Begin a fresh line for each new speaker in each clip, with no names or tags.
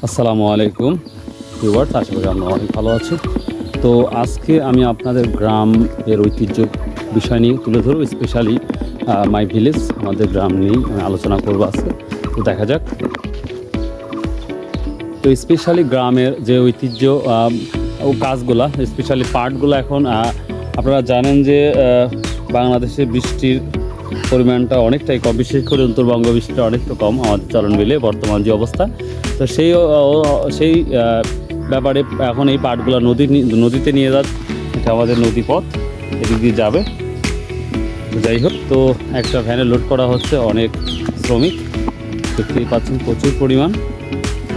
আসসালামু আলাইকুম ভিউয়ার্স, আশা করি আমরা অনেক ভালো আছি। তো আজকে আমি আপনাদের গ্রামের ঐতিহ্য বিষয় নিয়ে তুলে ধরব, স্পেশালি মাই ভিলেজ, আমাদের গ্রাম নিয়েই আমি আলোচনা করবো আজকে। তো দেখা যাক। তো স্পেশালি গ্রামের যে ঐতিহ্য ও কাজগুলা, স্পেশালি পার্টগুলো, এখন আপনারা জানেন যে বাংলাদেশে বৃষ্টির পরিমাণটা অনেকটাই কম, বিশেষ করে উত্তরবঙ্গ বৃষ্টিটা অনেকটা কম আমাদের চলন বিলে বর্তমান যে অবস্থা। তো সেই ব্যাপারে এখন এই পাটগুলো নদীতে নিয়ে যাচ্ছে। এটা আমাদের নদী পথ, এদিক দিয়ে যাবে। তো যাই হোক, তো একটা ভ্যানে লোড করা হচ্ছে অনেক শ্রমিক, দেখতেই পাচ্ছেন প্রচুর পরিমাণ।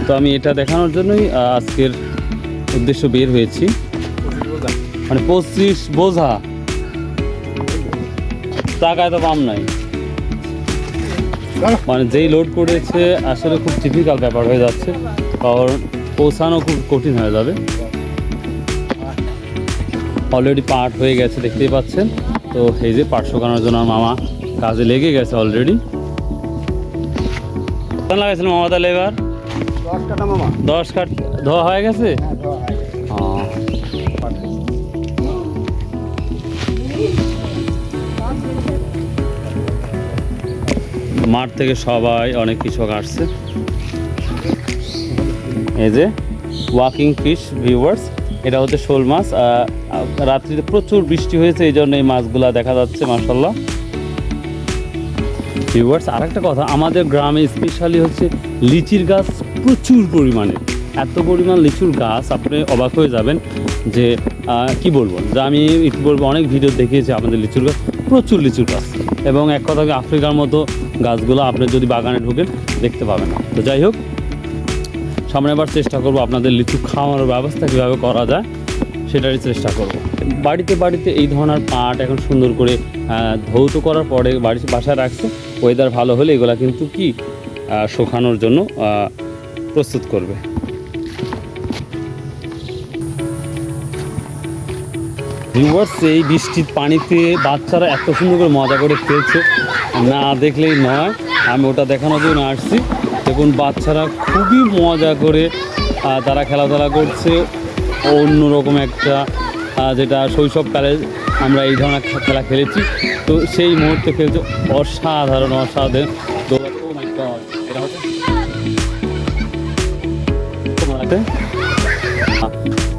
তো আমি এটা দেখানোর জন্যই আজকের উদ্দেশ্য বের হয়েছি। মানে 25 বোঝা টাকায় তো পাম নাই, মানে যেই লোড করেছে আসলে খুব ডিফিকাল্ট ব্যাপার হয়ে যাচ্ছে, কারণ পৌঁছানো খুব কঠিন হয়ে যাবে। অলরেডি পাট হয়ে গেছে, দেখতেই পাচ্ছেন। তো এই যে পাট শুকানোর জন্য মামা কাজে লেগে গেছে অলরেডি। লাগাইছিল মামা তাহলে এবার
10 কাটা মামা,
10 কাঠ ধোয়া হয়ে গেছে। মাঠ থেকে সবাই অনেক কৃষক আসছে। এই যে ওয়াকিং ফিশ ভিউয়ার্স, এটা হচ্ছে শোল মাছ। রাত্রিতে প্রচুর বৃষ্টি হয়েছে, এই জন্য এই মাছগুলা দেখা যাচ্ছে মাশাআল্লাহ। ভিউয়ার্স, আরেকটা কথা, আমাদের গ্রামে স্পেশালি হচ্ছে লিচির গাছ প্রচুর পরিমাণে। এত পরিমাণ লিচুর গাছ, আপনি অবাক হয়ে যাবেন যে কি বলবো, যে আমি একটু বলবো, অনেক ভিডিও দেখিয়েছি আমাদের লিচুর গাছ, প্রচুর লিচুর গাছ। এবং এক কথাকে আফ্রিকার মতো গাছগুলো আপনি যদি বাগানে ঢুকেন দেখতে পাবেন না। তো যাই হোক, সামনে আবার চেষ্টা করব আপনাদের লিচু খাওয়ানোর ব্যবস্থা কীভাবে করা যায় সেটারই চেষ্টা করব। বাড়িতে এই ধরনের পাট এখন সুন্দর করে ধৌত করার পরে বাসায় রাখছে। ওয়েদার ভালো হলে এগুলা কিন্তু কি শুকানোর জন্য প্রস্তুত করবে। ভিউয়ার্স, এই বৃষ্টির পানিতে বাচ্চারা এত সুন্দর করে মজা করে খেলছে, না দেখলেই নয়। আমি ওটা দেখানোর জন্য আসছি। দেখুন, বাচ্চারা খুবই মজা করে তারা খেলাধুলা করছে। অন্যরকম একটা যেটা শৈশবকালে আমরা এই ধরনের খেলা খেলেছি, তো সেই মুহূর্তে খেলছে অসাধারণ। এটা হচ্ছে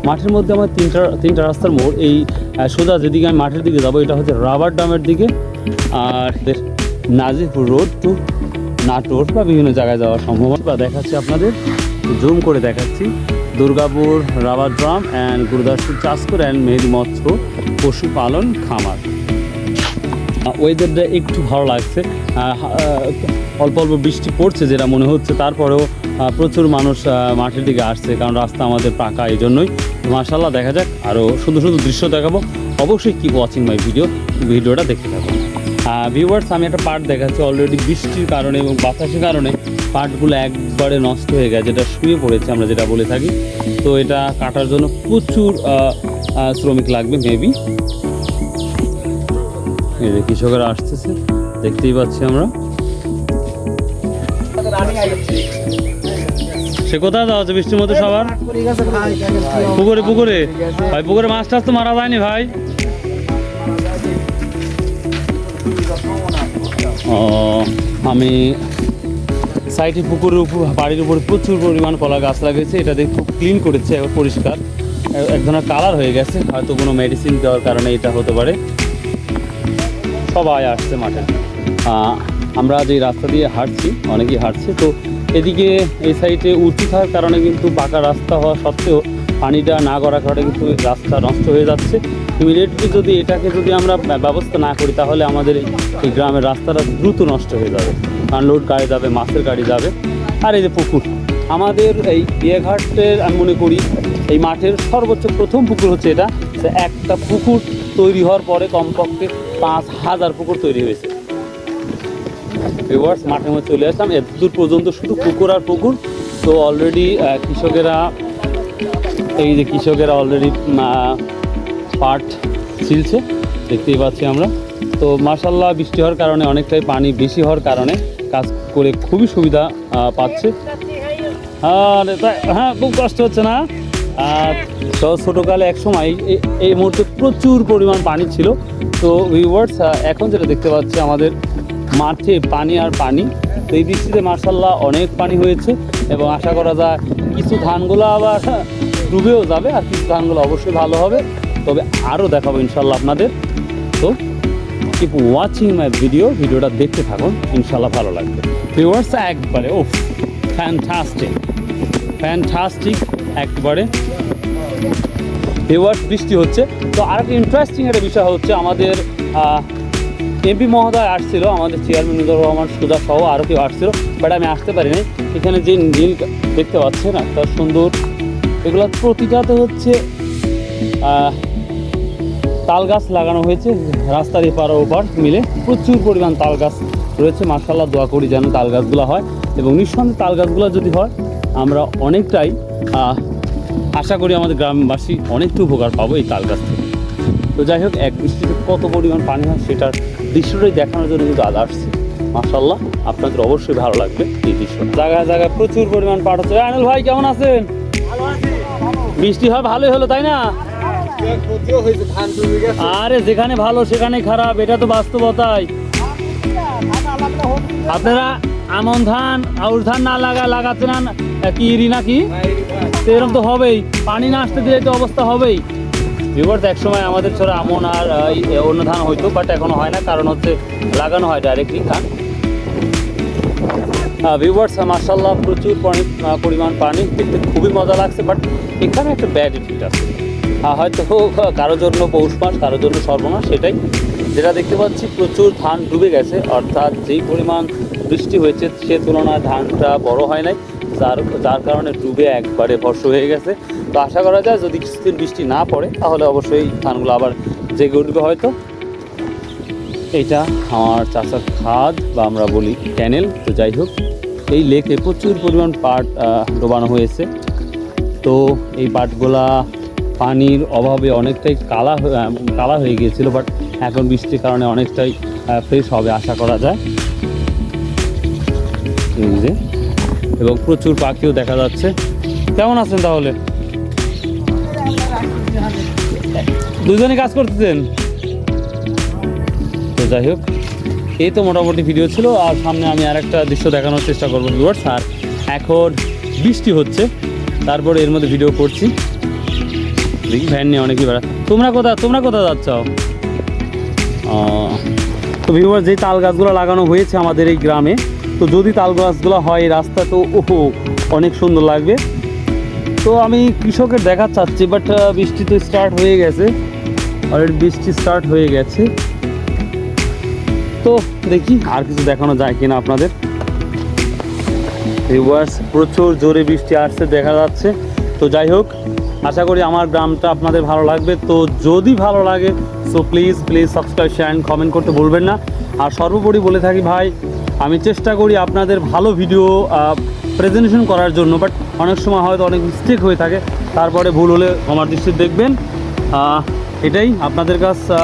মাঠের মধ্যে আমার তিনটা রাস্তার মোড়। এই সোজা যেদিকে আমি মাঠের দিকে যাবো, এটা হচ্ছে রাবার ড্যামের দিকে, আর নাজিরপুর রোড টু নাটোর বা বিভিন্ন জায়গায় যাওয়ার সম্ভাবনা বা দেখাচ্ছি আপনাদের, জুম করে দেখাচ্ছি। Durgapur rubber drum and Gurudaspur চাষকর অ্যান্ড মেহেদি মৎস্য পশুপালন খামার। ওয়েদারটা একটু ভালো লাগছে, অল্প অল্প বৃষ্টি পড়ছে যেটা মনে হচ্ছে, তারপরেও প্রচুর মানুষ মাঠের দিকে আসছে, কারণ রাস্তা আমাদের পাকা, এই জন্যই। মাশাআল্লাহ, দেখা যাক, আরও সুন্দর সুন্দর দৃশ্য দেখাবো। অবশ্যই কিপ ওয়াচিং মাই ভিডিওটা দেখতে থাকবো। ভিউয়ার্স, আমি একটা পার্ট দেখাচ্ছি। অলরেডি বৃষ্টির কারণে এবং বাতাসের কারণে পার্টগুলো একবারে নষ্ট হয়ে গেছে, যেটা শুয়ে পড়েছে আমরা যেটা বলে থাকি। তো এটা কাটার জন্য প্রচুর শ্রমিক লাগবে মেবি। এই যে কৃষকরা আসতেছে, দেখতেই পাচ্ছি আমরা। সে কোথায় যাওয়া হচ্ছে বৃষ্টির মধ্যে সবার? পুকুরে ভাই, পুকুরে মাছ টাছ তো মারা যায়নি ভাই? আমি সাইডে পুকুরের উপর, বাড়ির উপরে প্রচুর পরিমাণ কলা গাছ লাগিয়েছে। এটা দেখে খুব ক্লিন করেছে, এবার পরিষ্কার, এক ধরনের কালার হয়ে গেছে, হয়তো কোনো মেডিসিন দেওয়ার কারণে এটা হতে পারে। সবাই আসছে মাঠে। আমরা যে রাস্তা দিয়ে হাঁটছি, অনেকেই হাঁটছে। তো এদিকে এই সাইডে উঁচু থাকার কারণে কিন্তু পাকা রাস্তা হওয়া সত্ত্বেও পানিটা না করার কারণে কিন্তু রাস্তা নষ্ট হয়ে যাচ্ছে। ইমিডিয়েটলি যদি এটাকে আমরা ব্যবস্থা না করি, তাহলে আমাদের এই গ্রামের রাস্তাটা দ্রুত নষ্ট হয়ে যাবে, আনলোড গাড়ি যাবে, মাছের গাড়ি যাবে। আর এই যে পুকুর, আমাদের এই বিয়েঘাটের আমি মনে করি এই মাঠের সর্বোচ্চ প্রথম পুকুর হচ্ছে এটা। একটা পুকুর তৈরি হওয়ার পরে কমপক্ষে 5000 পুকুর তৈরি হয়েছে। ভিউয়ার্স, মাঠের মধ্যে চলে আসলাম, এত দূর পর্যন্ত শুধু পুকুর আর পুকুর। তো অলরেডি কৃষকেরা অলরেডি পাট ছিলছে, দেখতেই পাচ্ছি আমরা। তো মাশাআল্লাহ, বৃষ্টি হওয়ার কারণে অনেকটাই পানি বেশি হওয়ার কারণে কাজ করে খুবই সুবিধা পাচ্ছে। হ্যাঁ, খুব কষ্ট হচ্ছে না। আর ছোটোকালে এক সময় এই মুহূর্তে প্রচুর পরিমাণ পানি ছিল। তো ভিউয়ার্স, এখন যেটা দেখতে পাচ্ছি আমাদের মাঠে পানি আর পানি। তো এই বৃষ্টিতে মার্শাল্লাহ অনেক পানি হয়েছে এবং আশা করা যায় কিছু ধানগুলো আবার ডুবেও যাবে আর কিছু ধানগুলো অবশ্যই ভালো হবে। তবে আরও দেখাবো ইনশাল্লাহ আপনাদের। তো কিপ ওয়াচিং মাই ভিডিওটা দেখতে থাকুন, ইনশাল্লাহ ভালো লাগবে। ভিউয়ার্স একবারে ফ্যান্টাস্টিক একবারে ভিউয়ার্স বৃষ্টি হচ্ছে। তো আরেকটা ইন্টারেস্টিং একটা বিষয় হচ্ছে আমাদের এমপি মহোদয় আসছিল, আমাদের চেয়ারম্যান মিজানুর রহমান সুজা সহ আরও কেউ আসছিল, বাট আমি আসতে পারিনি। এখানে যে নীল দেখতে পাচ্ছেন একটা সুন্দর, এগুলো প্রতিটাতে হচ্ছে তাল গাছ লাগানো হয়েছে রাস্তার এপার ওপার মিলে। প্রচুর পরিমাণ তাল গাছ রয়েছে, মাশাআল্লাহ। দোয়া করি যেন তাল গাছগুলো হয় এবং নিঃসন্দেহে তাল গাছগুলো যদি হয় আমরা অনেকটাই আশা করি আমাদের গ্রামবাসী অনেকটা উপকার পাবো এই তাল গাছ থেকে। তো যাই হোক, এক বৃষ্টিতে কত পরিমাণ পানি হয় সেটার দৃশ্যটাই দেখানোর জন্য কিন্তু আজ আসছে। মাশাআল্লাহ, আপনাদের অবশ্যই ভালো লাগবে এই দৃশ্য। জায়গায় জায়গায় প্রচুর পরিমাণ পাট হচ্ছে। আনিল ভাই কেমন আছেন? বৃষ্টি হয় ভালোই হলো, তাই না? আরে যেখানে ভালো সেখানে খারাপ, এটা তো বাস্তবতাই। আপনারা আমন ধান আউশ ধান না লাগাচ্ছে না কি ইরি নাকি? এরকম তো হবেই, পানি না আসতে দিলে তো অবস্থা হবেই। ভিউয়ার্স এক সময় আমাদের ছোড়া আমন আর অন্য ধান হইতো, বাট এখনো হয় না, কারণ হচ্ছে লাগানো হয় ডাইরেক্টলি ধান। ভিউয়ার্স মাশাআল্লাহ প্রচুর পরিমাণ পানি, দেখতে খুবই মজা লাগছে। বাট এখানে একটা ব্যাড ইফেক্ট আছে, হয়তো কারোর জন্য পৌষ মাস, কারোর জন্য সর্বনাশ। সেটাই যেটা দেখতে পাচ্ছি, প্রচুর ধান ডুবে গেছে, অর্থাৎ যেই পরিমাণ বৃষ্টি হয়েছে সে তুলনায় ধানটা বড় হয় নাই, যার কারণে ডুবে একবারে ভস্ম হয়ে গেছে। তো আশা করা যায় যদি কিছুদিন বৃষ্টি না পড়ে তাহলে অবশ্যই ধানগুলো আবার জেগে উঠবে হয়তো। এইটা আমার চাষার খাদ বা আমরা বলি ক্যানেল। তো যাই হোক, এই লেকে প্রচুর পরিমাণ পাট ডোবানো হয়েছে। তো এই পাটগুলা পানির অভাবে অনেকটাই কালা হয়ে গিয়েছিল, বাট এখন বৃষ্টির কারণে অনেকটাই ফ্রেশ হবে আশা করা যায়। এবং প্রচুর পাখিও দেখা যাচ্ছে। কেমন আছেন তাহলে? দুজনে কাজ করতেছেন? তো যাই হোক, এই তো মোটামুটি ভিডিও ছিল। আর সামনে আমি আরেকটা দৃশ্য দেখানোর চেষ্টা করবো ভিউয়ার্স। আর এখন বৃষ্টি হচ্ছে, তারপরে এর মধ্যে ভিডিও করছি। দেখি ভ্যান নিয়ে অনেকই বেড়া। তোমরা কোথায় যাচ্ছ? তো ভিউয়ার্স, যেই তাল গাছগুলো লাগানো হয়েছে আমাদের এই গ্রামে, তো যদি তাল গাছগুলো হয় এই রাস্তা, তো অনেক সুন্দর লাগবে। তো আমি কৃষকের দেখা চাচ্ছি, বাট বৃষ্টি তো স্টার্ট হয়ে গেছে, অলরেডি বৃষ্টি স্টার্ট হয়ে গেছে। তো দেখি আর কিছু দেখানো যায় কিনা আপনাদের। ভিউয়ার্স প্রচুর জোরে বৃষ্টি আসছে দেখা যাচ্ছে। তো যাই হোক, আশা করি আমার গ্রামটা আপনাদের ভালো লাগবে। তো যদি ভালো লাগে so please subscribe, share and comment করতে ভুলবেন না। আর সর্বোপরি বলে থাকি ভাই, আমি চেষ্টা করি আপনাদের ভালো ভিডিও প্রেজেন্টেশন করার জন্য, বাট অনেক সময় হয়তো অনেক মিস্টেক হয়ে থাকে। তারপরে ভুল হলে আমার দৃষ্টি দেখবেন, এটাই আপনাদের কাছে